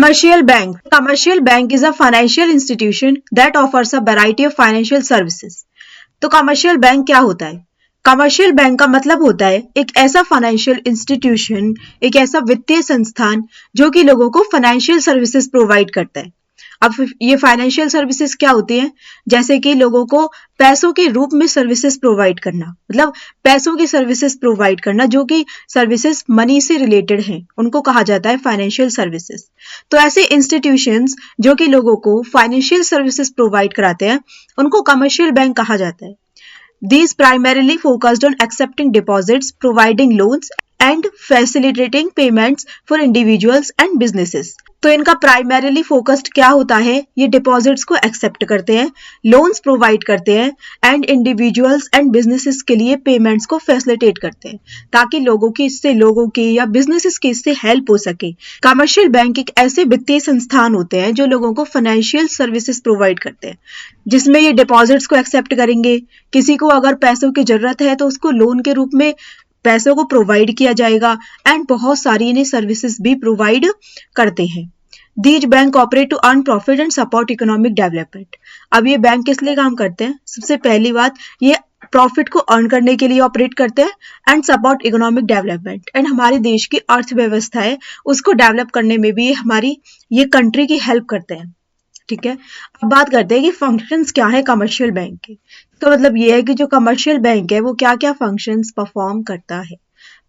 Commercial bank. Commercial bank is a financial institution that offers a variety of financial services. तो commercial bank क्या होता है? Commercial bank का मतलब होता है एक ऐसा फाइनेंशियल इंस्टीट्यूशन, एक ऐसा वित्तीय संस्थान जो कि लोगों को फाइनेंशियल सर्विसेज प्रोवाइड करता है। अब ये फाइनेंशियल सर्विसेज क्या होती हैं? जैसे कि लोगों को पैसों के रूप में सर्विसेज प्रोवाइड करना, मतलब पैसों की सर्विसेज प्रोवाइड करना जो कि सर्विसेज मनी से रिलेटेड हैं, उनको कहा जाता है फाइनेंशियल सर्विसेज। तो ऐसे इंस्टीट्यूशंस जो कि लोगों को फाइनेंशियल सर्विसेज प्रोवाइड कराते हैं उनको कमर्शियल बैंक कहा जाता है। These primarily focused on accepting deposits, providing loans and facilitating payments for individuals and businesses. तो इनका प्राइमरीली फोकस्ड क्या होता है? ये डिपॉजिट्स को एक्सेप्ट करते हैं, लोन्स प्रोवाइड करते हैं एंड इंडिविजुअल्स एंड बिजनेसेस के लिए पेमेंट्स को फैसिलिटेट करते हैं ताकि लोगों की या बिजनेसेस की इससे हेल्प हो सके। कमर्शियल बैंक एक ऐसे वित्तीय संस्थान होते हैं जो लोगों को फाइनेंशियल सर्विसेज प्रोवाइड करते हैं, जिसमें ये डिपॉजिट्स को एक्सेप्ट करेंगे। किसी को अगर पैसों की जरूरत है तो उसको लोन के रूप में पैसों को प्रोवाइड किया जाएगा एंड बहुत सारी इन्हें सर्विसेज भी प्रोवाइड करते हैं। These bank operate to earn profit and support economic development. अब ये बैंक किस लिए काम करते हैं? सबसे पहली बात, ये प्रॉफिट को अर्न करने के लिए ऑपरेट करते हैं and support economic development, and हमारे देश की अर्थव्यवस्था है उसको डेवलप करने में भी ये कंट्री की हेल्प करते हैं। ठीक है, अब बात करते हैं कि फंक्शंस क्या है कमर्शियल बैंक के। तो मतलब ये है कि जो कमर्शियल बैंक है वो क्या क्या फंक्शंस परफॉर्म करता है।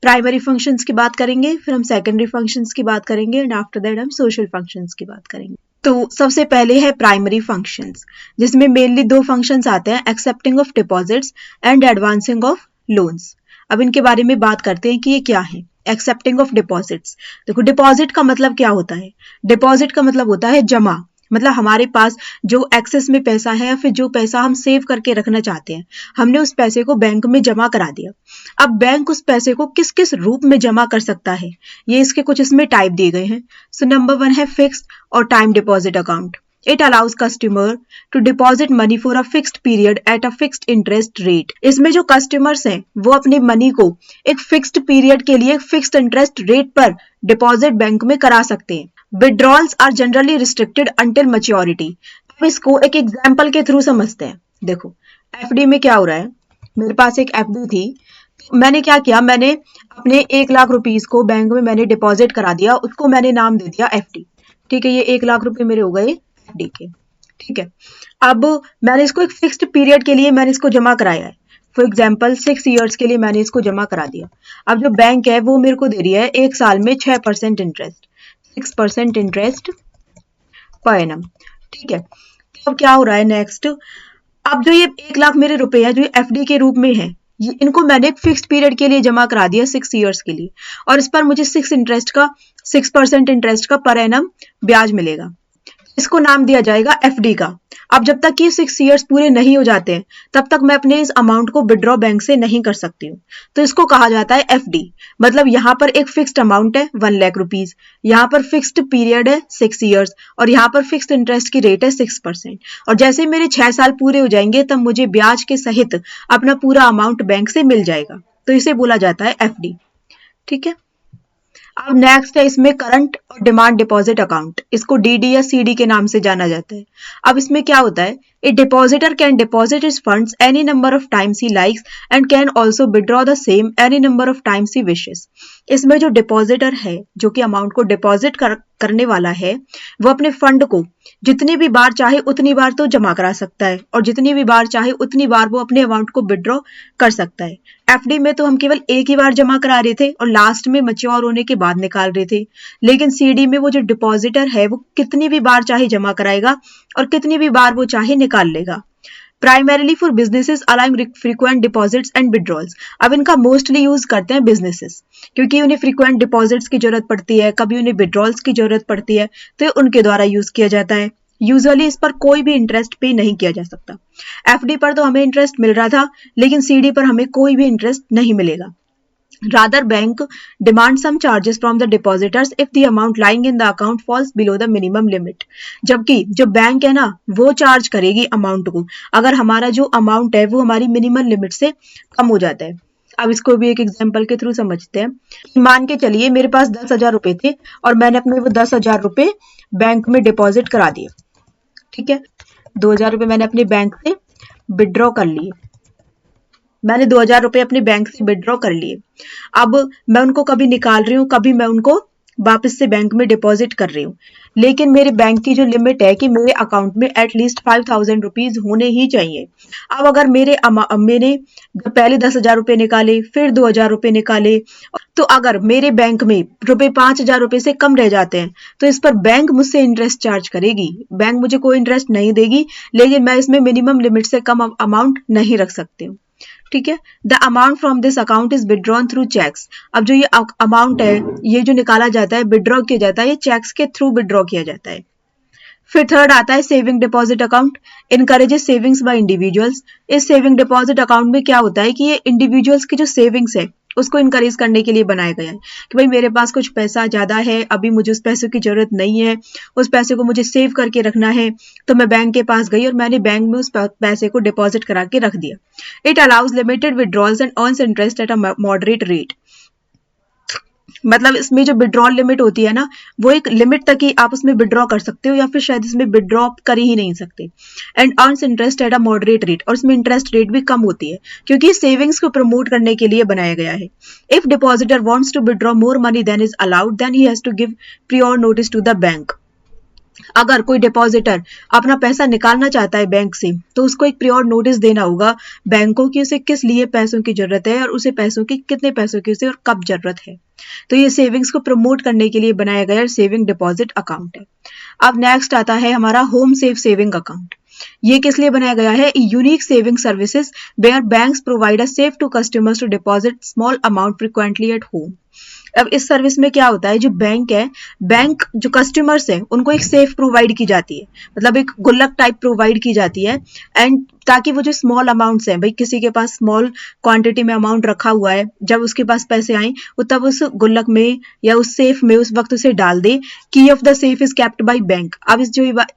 प्राइमरी फंक्शंस की बात करेंगे, फिर हम सेकेंडरी फंक्शंस की बात करेंगे एंड आफ्टर दैट हम सोशल फंक्शंस की बात करेंगे। तो सबसे पहले है प्राइमरी फंक्शंस, जिसमें मेनली दो फंक्शंस आते हैं, accepting of deposits and advancing of loans. अब इनके बारे में बात करते हैं कि ये क्या है। एक्सेप्टिंग ऑफ डिपॉजिट्स, देखो डिपॉजिट का मतलब क्या होता है? डिपॉजिट का मतलब होता है जमा, मतलब हमारे पास जो एक्सेस में पैसा है या फिर जो पैसा हम सेव करके रखना चाहते हैं, हमने उस पैसे को बैंक में जमा करा दिया। अब बैंक उस पैसे को किस किस रूप में जमा कर सकता है, ये इसके कुछ इसमें टाइप दिए गए हैं। सो नंबर 1 है फिक्स्ड और time deposit account. It allows customer to deposit money for a fixed period at a fixed interest rate. इसमें जो कस्टमर्स हैं वो अपनी मनी को एक फिक्स्ड पीरियड के लिए फिक्स्ड इंटरेस्ट रेट पर डिपॉजिट बैंक में करा सकते हैं। Withdrawals are generally restricted until maturity. अब इसको एक एग्जांपल के थ्रू समझते हैं। देखो एफडी में क्या हो रहा है, मेरे पास एक एफडी थी, मैंने क्या किया, मैंने अपने 1 लाख रुपीस को बैंक में मैंने डिपॉजिट करा दिया, उसको मैंने नाम दे दिया एफडी। ठीक है, ये 1 लाख रुपए मेरे हो गए एफडी के। ठीक है, अब मैंने इसको एक फिक्स्ड पीरियड के लिए मैंने इसको जमा कराया है। फॉर एग्जाम्पल 6 ईयर्स के लिए मैंने इसको जमा करा दिया। अब जो बैंक है वो मेरे को दे रही है 1 साल में 6% इंटरेस्ट, 6% इंटरेस्ट पर एनम। ठीक है, तो अब क्या हो रहा है नेक्स्ट, अब जो ये 1 लाख मेरे रुपए हैं जो एफडी के रूप में है, इनको मैंने एक फिक्स्ड पीरियड के लिए जमा करा दिया 6 ईयर्स के लिए, और इस पर मुझे 6% इंटरेस्ट का पर एनम ब्याज मिलेगा। इसको नाम दिया जाएगा एफडी का। अब जब तक ये 6 ईयर्स पूरे नहीं हो जाते हैं तब तक मैं अपने इस अमाउंट को विड्रॉ बैंक से नहीं कर सकती हूँ, तो इसको कहा जाता है एफडी। मतलब यहाँ पर एक फिक्स्ड अमाउंट है 1 लाख रुपीज, यहाँ पर फिक्स्ड पीरियड है 6 ईयर्स और यहाँ पर फिक्स्ड इंटरेस्ट की रेट है 6%, और जैसे मेरे 6 साल पूरे हो जाएंगे तब मुझे ब्याज के सहित अपना पूरा अमाउंट बैंक से मिल जाएगा, तो इसे बोला जाता है एफडी। ठीक है, अब नेक्स्ट है इसमें करंट और डिमांड डिपॉजिट अकाउंट, इसको डीडी या सीडी के नाम से जाना जाता है। अब इसमें क्या होता है, a depositor can deposit his funds any number of times he likes and can also withdraw the same any number of times he wishes. इसमें जो डिपॉजिटर है, जो कि अमाउंट को डिपॉजिट करने वाला है, वो अपने फंड को जितनी भी बार चाहे उतनी बार तो जमा करा सकता है और जितनी भी बार चाहे उतनी बार वो अपने अमाउंट को विड्रॉ कर सकता है। एफडी में तो हम केवल एक ही बार जमा करा रहे थे और लास्ट में मैच्योर होने के बाद निकाल रहे थे, लेकिन सीडी में वो जो डिपॉजिटर है वो कितनी भी बार चाहे जमा कराएगा और कितनी भी बार वो चाहे निकाल लेगा। Primarily for businesses allowing frequent deposits and withdrawals. अब इनका मोस्टली यूज करते हैं बिजनेसेस, क्योंकि उन्हें फ्रीक्वेंट डिपॉजिट्स की जरूरत पड़ती है, कभी उन्हें विड्रॉल्स की जरूरत पड़ती है, तो उनके द्वारा यूज किया जाता है। यूजुअली इस पर कोई भी इंटरेस्ट पे नहीं किया जा सकता। एफडी पर तो हमें इंटरेस्ट मिल रहा था, लेकिन सीडी पर हमें कोई भी इंटरेस्ट नहीं मिलेगा। Rather, bank demand some charges from the depositors if the amount lying in the account falls below the minimum limit. जबकि जो बैंक है ना वो चार्ज करेगी अमाउंट को अगर हमारा जो अमाउंट है वो हमारी मिनिमम लिमिट से कम हो जाता है। अब इसको भी एक एग्जांपल के थ्रू समझते हैं। मान के चलिए मेरे पास 10,000 रुपए थे और मैंने अपने वो 10,000 रुपए बैंक में डिपॉजिट करा दिए। ठीक है, 2000 रुपये मैंने अपने बैंक से विड्रॉ कर लिए। मैंने 2000 रुपये अपने बैंक से विड्रॉ कर लिए। अब मैं उनको कभी निकाल रही हूँ, कभी मैं उनको वापस से बैंक में डिपॉजिट कर रही हूँ, लेकिन मेरे बैंक की जो लिमिट है कि मेरे अकाउंट में एटलीस्ट 5000 रुपीज होने ही चाहिए। अब अगर मैंने पहले 10,000 रुपये निकाले, फिर 2000 रुपये निकाले, तो अगर मेरे बैंक में रुपए 5000 रुपये से कम रह जाते हैं तो इस पर बैंक मुझसे इंटरेस्ट चार्ज करेगी। बैंक मुझे कोई इंटरेस्ट नहीं देगी, लेकिन मैं इसमें मिनिमम लिमिट से कम अमाउंट नहीं रख सकती हूँ। ठीक है, the amount from this account is withdrawn through cheques. अब जो ये अमाउंट है, ये जो निकाला जाता है, विड्रॉ किया जाता है, ये चेक्स के थ्रू विड्रॉ किया जाता है। फिर थर्ड आता है saving deposit account, encourages savings bye individuals. इस सेविंग डिपॉजिट अकाउंट में क्या होता है कि ये इंडिविजुअल्स की जो सेविंग्स है उसको इनकरेज करने के लिए बनाया गया है कि भाई मेरे पास कुछ पैसा ज्यादा है, अभी मुझे उस पैसे की जरूरत नहीं है, उस पैसे को मुझे सेव करके रखना है, तो मैं बैंक के पास गई और मैंने बैंक में उस पैसे को डिपॉजिट करा के रख दिया। It allows limited withdrawals and earns interest at a moderate rate. मतलब इसमें जो विड्रॉल लिमिट होती है ना, वो एक लिमिट तक ही आप उसमें विड्रॉ कर सकते हो, या फिर शायद इसमें विड्रॉ कर ही नहीं सकते। And earns interest at a moderate rate, और इसमें इंटरेस्ट रेट भी कम होती है क्योंकि सेविंग्स को प्रमोट करने के लिए बनाया गया है। If depositor wants to withdraw more money than is allowed, then he has to give prior notice to the bank. अगर कोई डिपॉजिटर अपना पैसा निकालना चाहता है बैंक से, तो उसको एक प्रियोर नोटिस देना होगा बैंक को कि उसे किस लिए पैसों की जरूरत है और उसे पैसों की कितने पैसों की उसे और कब जरूरत है। तो ये सेविंग्स को प्रमोट करने के लिए बनाया गया सेविंग डिपॉजिट अकाउंट है। अब नेक्स्ट आता है हमारा होम सेफ सेविंग अकाउंट। ये किस लिए बनाया गया है? Unique saving services where banks provide a safe to customers to deposit small amount frequently at home. अब इस सर्विस में क्या होता है, जो बैंक है, बैंक जो कस्टमर्स है उनको एक सेफ प्रोवाइड की जाती है, मतलब एक गुल्लक टाइप प्रोवाइड की जाती है, एंड ताकि वो जो स्मॉल अमाउंट्स हैं, भाई किसी के पास स्मॉल क्वांटिटी में अमाउंट रखा हुआ है, जब उसके पास पैसे आए वो तब उस गुल्लक में या उस सेफ में उस वक्त उसे डाल दे। की of the safe is kept by bank. अब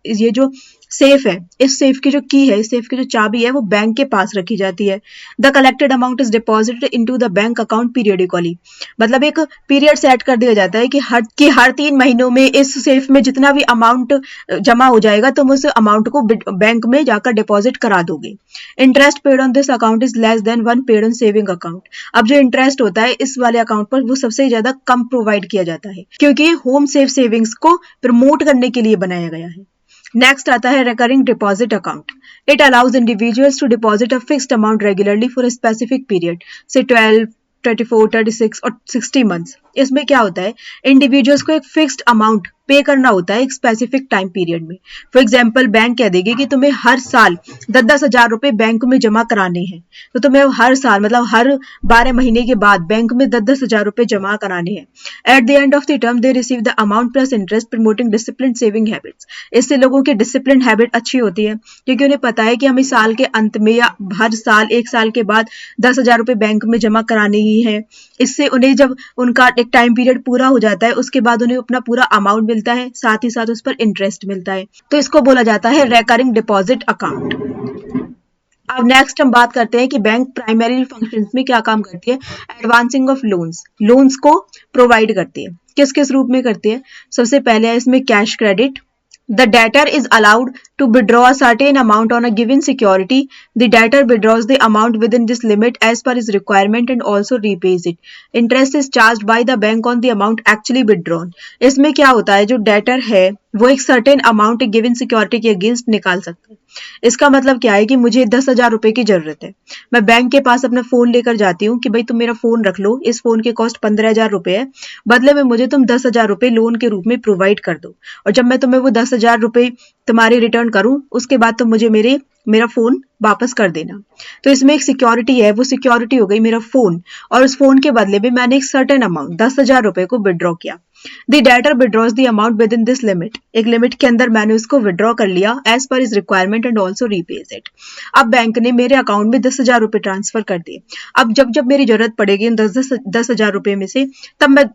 ये जो सेफ है, इस सेफ की जो की है, इस सेफ की जो चाबी है, वो बैंक के पास रखी जाती है। The collected amount is deposited into the bank account periodically. मतलब एक पीरियड सेट कर दिया जाता है कि हर 3 महीनों में इस सेफ में जितना भी अमाउंट जमा हो जाएगा तुम उस अमाउंट को बैंक में जाकर डिपॉजिट करा दोगे। Interest paid on this account is less than one paid on saving account. अब जो इंटरेस्ट होता है इस वाले अकाउंट पर वो सबसे ज्यादा कम प्रोवाइड किया जाता है, क्योंकि होम सेफ सेविंग्स को प्रमोट करने के लिए बनाया गया है। नेक्स्ट आता है recurring deposit account. It allows individuals to deposit a fixed amount regularly for a specific period, से 12, 24, 36 और 60 मंथ्स। इसमें क्या होता है, इंडिविजुअल्स को एक फिक्स्ड अमाउंट पे करना होता है एक स्पेसिफिक टाइम पीरियड में। फॉर एग्जांपल बैंक कह देगी कि तुम्हें हर साल 10-10 हजार रुपए बैंक में जमा कराने हैं, तो तुम्हें हर साल मतलब हर 12 महीने के बाद बैंक में 10-10 हजार रुपए जमा कराने हैं। At the end of the term they receive the amount plus interest, promoting discipline saving habits. इससे लोगों की डिसिप्लिन हैबिट अच्छी होती है, क्योंकि उन्हें पता है कि हमें साल के अंत में या हर साल 1 साल के बाद 10 हजार रुपए बैंक में जमा कराने ही है। इससे उन्हें जब उनका एक टाइम पीरियड पूरा हो जाता है उसके बाद उन्हें अपना पूरा अमाउंट मिलता है, साथ ही साथ उस पर इंटरेस्ट मिलता है, तो इसको बोला जाता है रिकरिंग डिपॉजिट अकाउंट। अब नेक्स्ट हम बात करते हैं कि बैंक प्राइमरी फंक्शंस में क्या काम करती है। एडवांसिंग ऑफ लोन्स को प्रोवाइड करती है। किस किस रूप में करती है? सबसे पहले है इसमें cash credit. The debtor is allowed to withdraw a certain amount on a given security. The debtor withdraws the amount within this limit as per his requirement and also repays it. Interest is charged by the bank on the amount actually withdrawn. इसमें क्या होता है, जो debtor है वो एक certain amount given security के against निकाल सकता है। इसका मतलब क्या है कि मुझे 10 हजार रुपए की जरूरत है, मैं बैंक के पास अपना फोन लेकर जाती हूँ कि भाई तुम मेरा फोन रख लो, इस फोन की कॉस्ट 15 हजार रुपए है, बदले में मुझे तुम 10 हजार रुपए लोन के रूप में प्रोवाइड कर दो, और जब मैं तुम्हें वो 10 हजार रुपए तुम्हारे रिटर्न करूं उसके बाद तुम मुझे मेरा फोन वापस कर देना। तो इसमें एक सिक्योरिटी है, वो सिक्योरिटी हो गई मेरा फोन, और उस फोन के बदले में मैंने एक सर्टेन अमाउंट 10 हजार रुपए को विड्रॉ किया। The debtor withdraws the amount within this limit. एक लिमिट के अंदर मैंने उसको विड्रॉ कर लिया as per is requirement and also repays it. अब बैंक ने मेरे अकाउंट में 10 हजार रुपए ट्रांसफर कर दिए। अब जब मेरी जरूरत पड़ेगी उन 10 हजार रुपए में से, तब मैं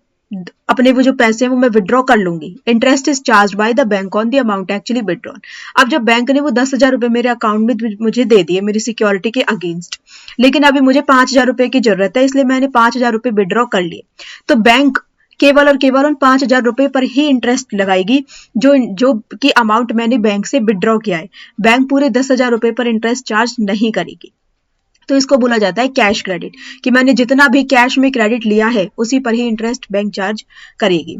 अपने वो जो पैसे हैं वो मैं विड्रॉ कर लूंगी। Interest is charge by the bank on the amount actually withdrawn. अब जब बैंक ने वो 10 हजार रुपए मेरे अकाउंट में मुझे दे दिए मेरी सिक्योरिटी के अगेंस्ट, लेकिन अभी मुझे 5 हजार रुपए की जरूरत है, इसलिए मैंने 5 हजार रुपए विड्रॉ कर लिए, तो बैंक केवल और केवल उन 5,000 रुपए पर ही इंटरेस्ट लगाएगी जो जो की अमाउंट मैंने बैंक से विड्रॉ किया है। बैंक पूरे 10,000 रुपए पर इंटरेस्ट चार्ज नहीं करेगी। तो इसको बोला जाता है कैश क्रेडिट, कि मैंने जितना भी कैश में क्रेडिट लिया है उसी पर ही इंटरेस्ट बैंक चार्ज करेगी।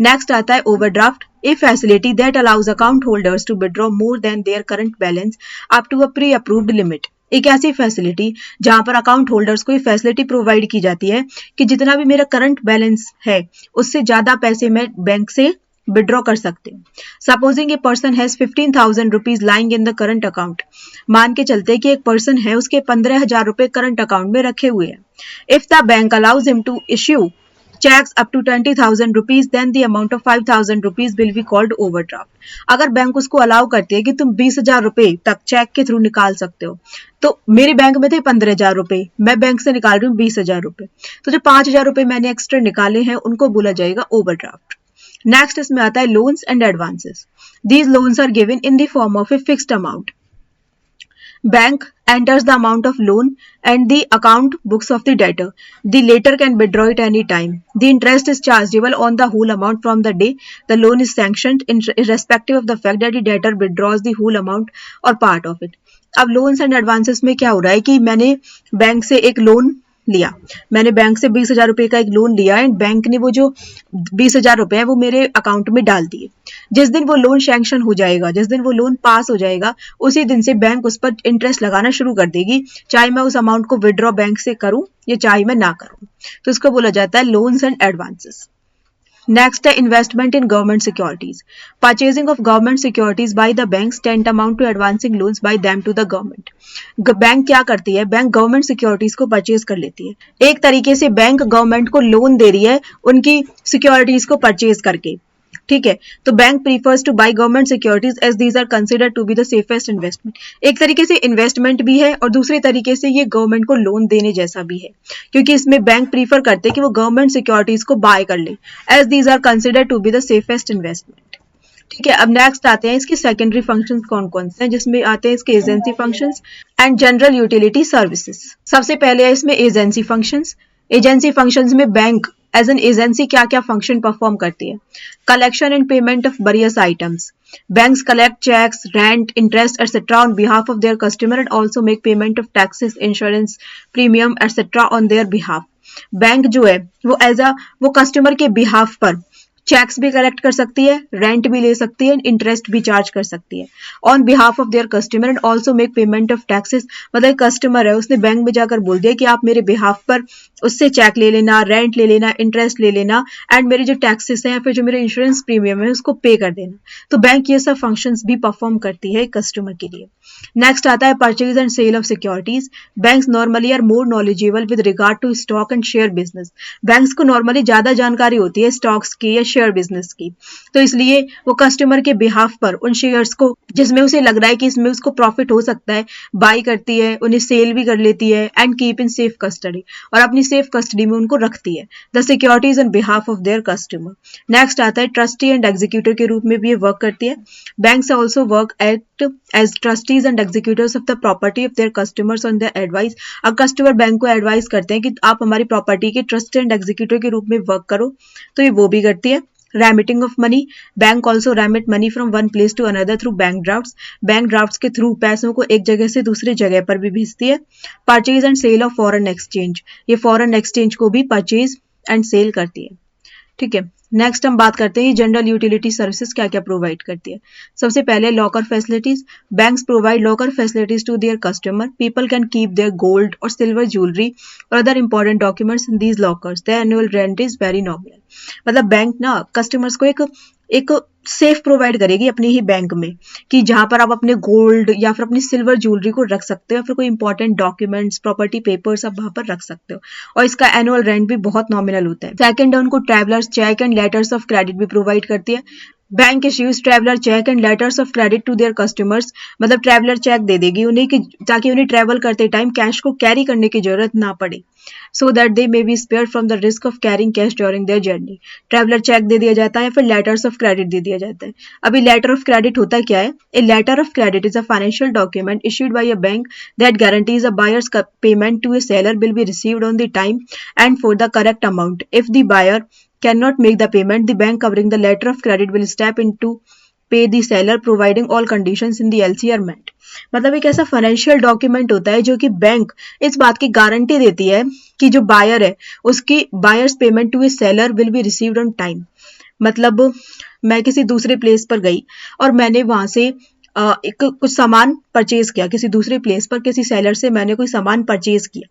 नेक्स्ट आता है overdraft, a facility that allows account holders to withdraw more than their current balance up to a pre approved limit. एक ऐसी फैसिलिटी जहां पर अकाउंट होल्डर्स को ये फैसिलिटी प्रोवाइड की जाती है कि जितना भी मेरा करंट बैलेंस है उससे ज्यादा पैसे मैं बैंक से विड्रॉ कर सकते हैं। Supposing a person has 15,000 rupees lying in the current account. मान के चलते कि एक पर्सन है उसके 15,000 रुपए करंट अकाउंट में रखे हुए हैं। If the bank allows him to issue checks up to 20,000 rupees, then the amount of 5,000 rupees will be called overdraft. अगर बैंक उसको अलाउ करती है कि तुम 20,000 रुपए तक चेक के थ्रू निकाल सकते हो, तो मेरे बैंक में थे 15,000 रुपए, मैं बैंक से निकाल रही हूँ 20,000 रुपए, तो जो 5,000 रुपए मैंने एक्स्ट्रा निकाले हैं उनको बोला जाएगा ओवरड्राफ्ट। नेक्स्ट इसमें आता है loans and advances. These loans are given in the form of a fixed amount. Bank enters the amount of loan and the account books of the debtor. The latter can withdraw it any time. The interest is chargeable on the whole amount from the day the loan is sanctioned, irrespective of the fact that the debtor withdraws the whole amount or part of it. अब loans and advances में क्या हो रहा है कि मैंने bank से एक लोन लिया, मैंने बैंक से 20,000 रुपए का एक लोन लिया एंड बैंक ने वो जो 20,000 रुपए है वो मेरे अकाउंट में डाल दिए। जिस दिन वो लोन सैंक्शन हो जाएगा, जिस दिन वो लोन पास हो जाएगा, उसी दिन से बैंक उस पर इंटरेस्ट लगाना शुरू कर देगी, चाहे मैं उस अमाउंट को विड्रॉ बैंक से करूं या चाहे मैं ना करूं। तो इसको बोला जाता है लोन्स एंड एडवांसेस। नेक्स्ट है investment in government securities. Purchasing of government securities by the banks tend amount to advancing loans by them to the government. Bank क्या करती है, बैंक गवर्नमेंट सिक्योरिटीज को परचेज कर लेती है। एक तरीके से बैंक गवर्नमेंट को लोन दे रही है उनकी सिक्योरिटीज को परचेज करके। ठीक है, तो bank prefers to buy government securities as these are considered to be the safest investment. एक तरीके से इन्वेस्टमेंट भी है और दूसरे तरीके से ये गवर्नमेंट को लोन देने जैसा भी है, क्योंकि इसमें बैंक प्रीफर करते हैं कि वो गवर्नमेंट सिक्योरिटीज को बाय कर ले, as these are considered to be the safest investment. ठीक है, अब नेक्स्ट आते हैं इसके सेकेंडरी फंक्शंस कौन कौन से हैं, जिसमें आते हैं इसके agency functions and general utility services. सबसे पहले है इसमें एजेंसी फंक्शंस। एजेंसी फंक्शंस में बैंक एज एन एजेंसी क्या क्या फंक्शन परफॉर्म करती है। Collection and payment of various items. Banks collect checks, rent, interest, etc. on behalf of their customer and also make payment of taxes, insurance, premium, etc. on their behalf. Bank जो है वो customer के behalf पर checks भी collect कर सकती है, rent भी ले सकती है, इंटरेस्ट भी चार्ज कर सकती है on behalf of their customer and also make payment of taxes. मतलब कस्टमर है उसने बैंक में जाकर बोल दिया कि आप मेरे बिहाफ पर उससे चेक ले लेना, रेंट ले लेना, इंटरेस्ट ले लेना एंड मेरे जो टैक्सेस हैं या फिर जो मेरे इंश्योरेंस प्रीमियम है उसको पे कर देना। तो बैंक ये सब फंक्शंस भी परफॉर्म करती है कस्टमर के लिए। नेक्स्ट आता है purchase and sale of securities. Banks normally are more knowledgeable with regard to stock and share business. Banks को नॉर्मली ज्यादा जानकारी होती है स्टॉक्स की या शेयर बिजनेस की, तो इसलिए वो कस्टमर के बिहाफ पर उन शेयर्स को जिसमें उसे लग रहा है कि इसमें उसको प्रॉफिट हो सकता है बाई करती है, उन्हें सेल भी कर लेती है and keep in safe custody, और अपनी सेफ कस्टडी में उनको रखती है the securities on behalf of their customer. Next आता है ट्रस्टी एंड एग्जीक्यूटर के रूप में भी ये वर्क करती है। Banks also work act as trustees and executors of the property of their customers on their advice. अब कस्टमर बैंक को एडवाइस करते हैं कि आप हमारी प्रॉपर्टी के ट्रस्टी एंड एग्जीक्यूटर के रूप में वर्क करो, तो ये वो भी करती है। Remitting of money. Bank also remit money from one place to another through bank drafts. Bank drafts के थ्रू पैसों को एक जगह से दूसरी जगह पर भी भेजती है। Purchase and sale of foreign exchange. ये फॉरेन एक्सचेंज को भी परचेज एंड सेल करती है। ठीक है, नेक्स्ट हम बात करते हैं जनरल यूटिलिटी सर्विसेज क्या क्या प्रोवाइड करती है। सबसे पहले locker facilities. Banks provide locker facilities to their customer. People can keep their gold और सिल्वर ज्वेलरी और other important documents in these lockers. Their annual rent is very nominal. मतलब bank ना कस्टमर्स को एक सेफ प्रोवाइड करेगी अपनी ही bank में, कि जहां पर आप अपने गोल्ड या फिर अपनी सिल्वर ज्वेलरी को रख सकते हो या फिर कोई इंपॉर्टेंट डॉक्यूमेंट्स, प्रॉपर्टी पेपर्स आप वहां पर रख सकते हो, और इसका एनुअल रेंट भी बहुत नॉमिनल होता है। सेकंड है उनको travellers cheque and letters of credit भी प्रोवाइड करती है। Bank issues traveller cheque and letters of credit to their customers. मतलब ट्रैवलर चेक दे देगी उन्हें कि ताकि उन्हें ट्रैवल करते टाइम कैश को कैरी करने की जरूरत ना पड़े, so that they may be spared from the risk of carrying cash during their journey. Traveller cheque दे दिया जाता है, फिर लेटर्स ऑफ क्रेडिट दे दिया जाता है। अभी लेटर ऑफ क्रेडिट होता क्या है? A letter of credit is a financial document issued by a bank that guarantees a buyer's payment to a seller will be received on the time and for the correct amount if the buyer cannot make the payment, the bank covering the letter of credit will step in to pay the seller providing all conditions in the LC are met. मतलब एक ऐसा financial document होता है जो कि bank इस बात की गारंटी देती है कि जो बायर है उसकी buyer's payment to seller will be received on time. मतलब मैं किसी दूसरे प्लेस पर गई और मैंने वहां से एक कुछ सामान परचेज किया, किसी दूसरे प्लेस पर किसी सेलर से मैंने कोई सामान परचेज किया।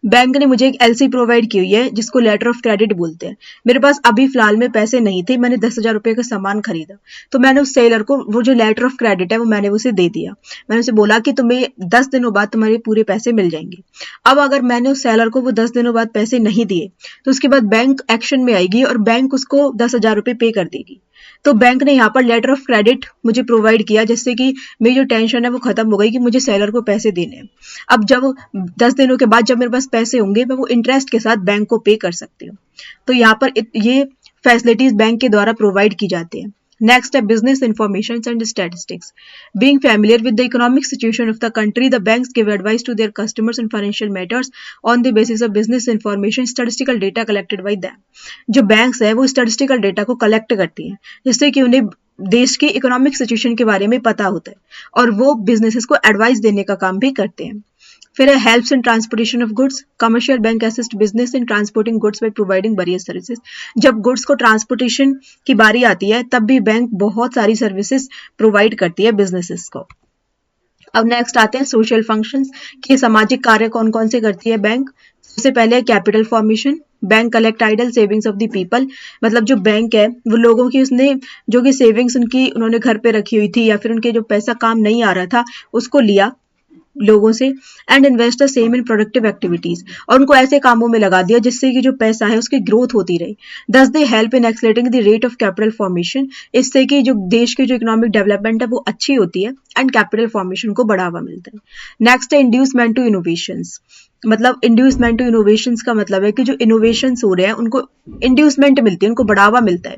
बैंक ने मुझे एक एलसी प्रोवाइड की हुई है जिसको लेटर ऑफ क्रेडिट बोलते हैं। मेरे पास अभी फिलहाल में पैसे नहीं थे, मैंने 10,000 रुपए का सामान खरीदा, तो मैंने उस सेलर को वो जो लेटर ऑफ क्रेडिट है वो मैंने उसे दे दिया। मैंने उसे बोला कि तुम्हें 10 दिनों बाद तुम्हारे पूरे पैसे मिल जाएंगे। अब अगर मैंने उस सेलर को वो 10 दिनों बाद पैसे नहीं दिए तो उसके बाद बैंक एक्शन में आएगी और बैंक उसको 10,000 रुपए पे कर देगी। तो बैंक ने यहाँ पर लेटर ऑफ क्रेडिट मुझे प्रोवाइड किया जिससे कि मेरी जो टेंशन है वो खत्म हो गई कि मुझे सेलर को पैसे देने हैं। अब जब 10 दिनों के बाद जब मेरे पास पैसे होंगे मैं वो इंटरेस्ट के साथ बैंक को पे कर सकती हूँ। तो यहाँ पर ये फैसिलिटीज बैंक के द्वारा प्रोवाइड की जाती है। Next, business information and statistics. Being familiar with the economic situation of the country, the banks give advice to their customers on financial matters on the basis of business information, statistical data collected by them. जो banks है वो statistical data को collect करती हैं जिससे कि उन्हें देश की इकोनॉमिक सिचुएशन के बारे में पता होता है और वो बिजनेसेस को एडवाइस देने का काम भी करते हैं। फिर है helps in transportation of goods. Commercial bank assist business in transporting goods by providing various services. जब गुड्स को ट्रांसपोर्टेशन की बारी आती है तब भी बैंक बहुत सारी सर्विसेज प्रोवाइड करती है बिजनेसेस को। अब नेक्स्ट आते हैं सोशल फंक्शंस कि सामाजिक कार्य कौन कौन से करती है बैंक। सबसे पहले capital formation. Bank collect idle savings of the people. मतलब जो बैंक है वो लोगों की उसने जो कि सेविंग्स उनकी उन्होंने घर पे रखी हुई थी या फिर उनके जो पैसा काम नहीं आ रहा था उसको लिया लोगों से and invest the same in productive activities और उनको ऐसे कामों में लगा दिया जिससे कि जो पैसा है उसकी ग्रोथ होती रही। दस they help in accelerating the rate of capital formation. इससे कि जो देश की जो इकोनॉमिक डेवलपमेंट है वो अच्छी होती है एंड कैपिटल फॉर्मेशन को बढ़ावा मिलता है। नेक्स्ट है इंड्यूसमेंट टू इनोवेशंस। मतलब इंड्यूसमेंट टू इनोवेशंस का मतलब है कि जो इनोवेशंस हो रहे हैं उनको इंड्यूसमेंट मिलती है, उनको बढ़ावा मिलता है।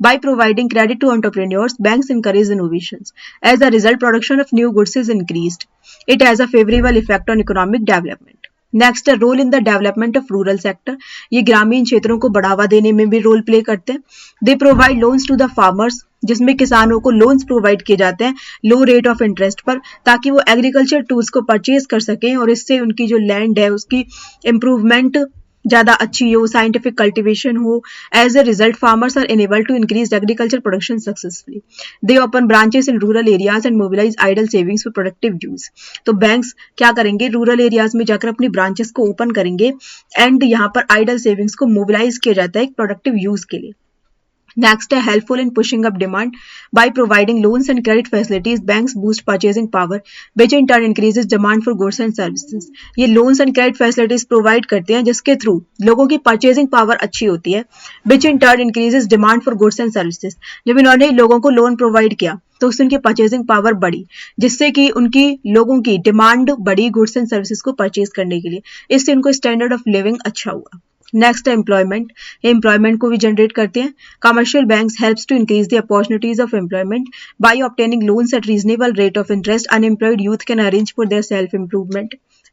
By providing credit to entrepreneurs, banks encourage innovations. As a result, production of new goods is increased. It has a favorable effect on economic development. Next है role in the development of rural sector. ये ग्रामीण क्षेत्रों को बढ़ावा देने में भी role play करते हैं। They provide loans to the farmers, जिसमें किसानों को लोन्स प्रोवाइड किए जाते हैं लो रेट ऑफ इंटरेस्ट पर ताकि वो एग्रीकल्चर टूल्स को परचेज कर सकें और इससे उनकी जो लैंड है उसकी इम्प्रूवमेंट ज्यादा अच्छी हो, साइंटिफिक कल्टीवेशन हो। As a result farmers are enable to increase agriculture production successfully. They open branches in rural areas and mobilise idle savings for productive use. तो बैंक्स क्या करेंगे, रूरल एरियाज में जाकर अपनी ब्रांचेस को ओपन करेंगे and यहाँ पर आइडल सेविंग्स को मोबिलाइज किया जाता है एक प्रोडक्टिव यूज के लिए। Next, helpful in pushing up demand. By providing loans and credit facilities, banks boost purchasing power, which in turn increases demand for goods and services. ये loans and credit facilities provide करते हैं जिसके through लोगों की purchasing power अच्छी होती है, which in turn increases demand for goods and services. जब इन्होंने लोगों को लोन प्रोवाइड किया तो उससे उनकी परचेजिंग पावर बढ़ी जिससे कि उनकी लोगों की डिमांड बढ़ी गुड्स एंड सर्विसेज को परचेज करने के लिए। इससे उनको स्टैंडर्ड ऑफ लिविंग अच्छा हुआ। नेक्स्ट है एम्प्लॉयमेंट। एम्प्लॉयमेंट को भी जनरेट करते हैं। Commercial banks helps to increase the opportunities of employment by obtaining loans at reasonable rate of interest. Unemployed youth can arrange for their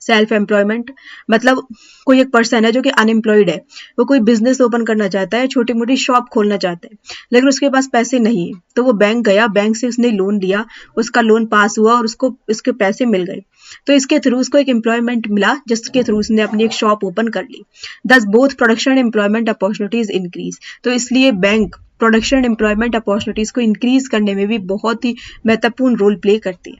self employment. मतलब कोई एक पर्सन है जो कि अनएम्प्लॉयड है, वो कोई बिजनेस ओपन करना चाहता है, छोटी मोटी शॉप खोलना चाहता है, लेकिन उसके पास पैसे नहीं है, तो वो बैंक गया, बैंक से उसने लोन लिया, उसका लोन पास हुआ और उसको इसके पैसे मिल गए, तो इसके थ्रू उसको एक एम्प्लॉयमेंट मिला जिसके थ्रू उसने अपनी एक शॉप ओपन कर ली। दस both production and employment opportunities increase. तो इसलिए bank production and employment opportunities को इंक्रीज करने में भी बहुत ही महत्वपूर्ण रोल प्ले करती है।